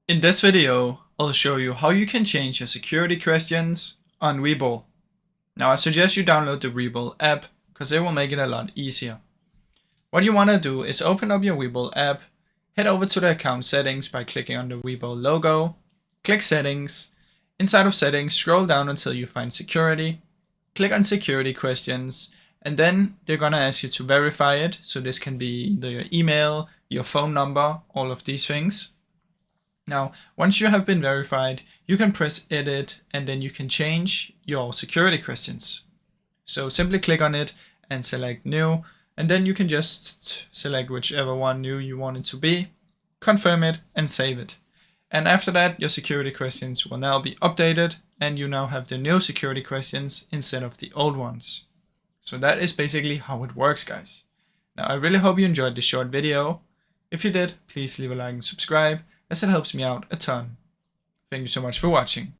In this video, I'll show you how you can change your security questions on Webull. Now I suggest you download the Webull app because it will make it a lot easier. What you want to do is open up your Webull app, head over to the account settings by clicking on the Webull logo, click settings. Inside of settings, scroll down until you find security, click on security questions, and then they're going to ask you to verify it. So this can be either your email, your phone number, all of these things. Now, once you have been verified, you can press edit and then you can change your security questions. So simply click on it and select new, and then you can just select whichever one new you want it to be, confirm it and save it. And after that, your security questions will now be updated and you now have the new security questions instead of the old ones. So that is basically how it works, guys. Now, I really hope you enjoyed this short video. If you did, please leave a like and subscribe, as it helps me out a ton. Thank you so much for watching.